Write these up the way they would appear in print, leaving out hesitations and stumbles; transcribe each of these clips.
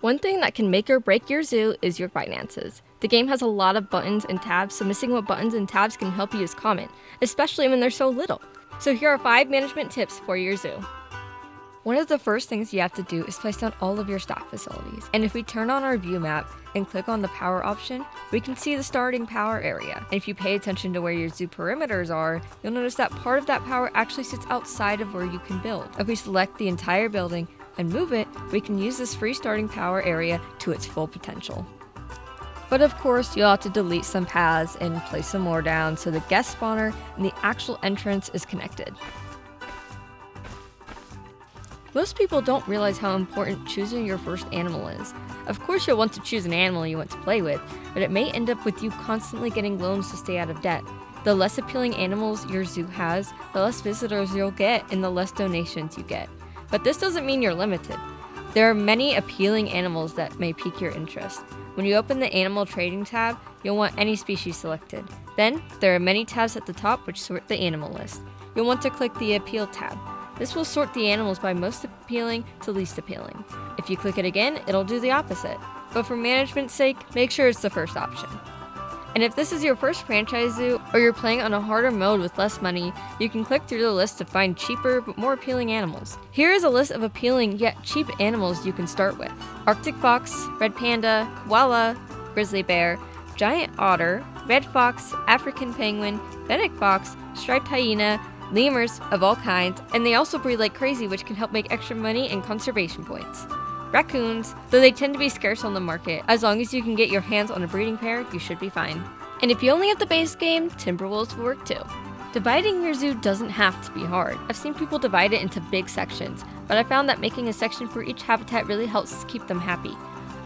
One thing that can make or break your zoo is your finances. The game has a lot of buttons and tabs, so missing what buttons and tabs can help you is common, especially when they're so little. So here are 5 management tips for your zoo. One of the first things you have to do is place down all of your stock facilities. And if we turn on our view map and click on the power option, we can see the starting power area. And if you pay attention to where your zoo perimeters are, you'll notice that part of that power actually sits outside of where you can build. If we select the entire building and move it, we can use this free starting power area to its full potential. But of course, you'll have to delete some paths and place some more down so the guest spawner and the actual entrance is connected. Most people don't realize how important choosing your first animal is. Of course, you'll want to choose an animal you want to play with, but it may end up with you constantly getting loans to stay out of debt. The less appealing animals your zoo has, the less visitors you'll get and the less donations you get. But this doesn't mean you're limited. There are many appealing animals that may pique your interest. When you open the Animal Trading tab, you'll want any species selected. Then, there are many tabs at the top which sort the animal list. You'll want to click the Appeal tab. This will sort the animals by most appealing to least appealing. If you click it again, it'll do the opposite. But for management's sake, make sure it's the first option. And if this is your first franchise zoo, or you're playing on a harder mode with less money, you can click through the list to find cheaper but more appealing animals. Here is a list of appealing yet cheap animals you can start with. Arctic fox, red panda, koala, grizzly bear, giant otter, red fox, African penguin, fennec fox, striped hyena, lemurs of all kinds, and they also breed like crazy, which can help make extra money and conservation points. Raccoons, though they tend to be scarce on the market, as long as you can get your hands on a breeding pair, you should be fine. And if you only have the base game, timberwolves will work too. Dividing your zoo doesn't have to be hard. I've seen people divide it into big sections, but I found that making a section for each habitat really helps keep them happy.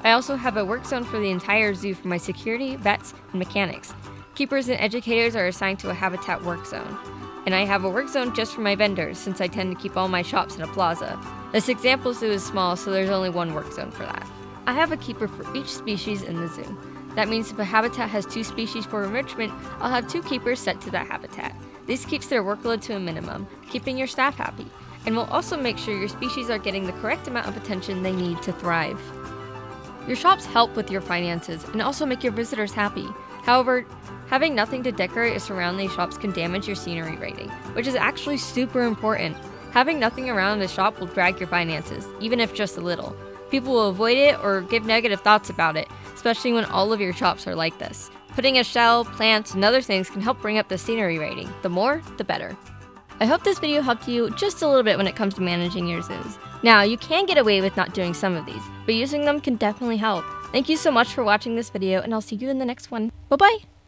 I also have a work zone for the entire zoo for my security, vets, and mechanics. Keepers and educators are assigned to a habitat work zone. And I have a work zone just for my vendors, since I tend to keep all my shops in a plaza. This example zoo is small, so there's only one work zone for that. I have a keeper for each species in the zoo. That means if a habitat has 2 species for enrichment, I'll have 2 keepers set to that habitat. This keeps their workload to a minimum, keeping your staff happy, and will also make sure your species are getting the correct amount of attention they need to thrive. Your shops help with your finances and also make your visitors happy. However, having nothing to decorate or surround these shops can damage your scenery rating, which is actually super important. Having nothing around the shop will drag your finances, even if just a little. People will avoid it or give negative thoughts about it, especially when all of your shops are like this. Putting a shell, plants, and other things can help bring up the scenery rating. The more, the better. I hope this video helped you just a little bit when it comes to managing your zoos. Now, you can get away with not doing some of these, but using them can definitely help. Thank you so much for watching this video, and I'll see you in the next one. Bye-bye!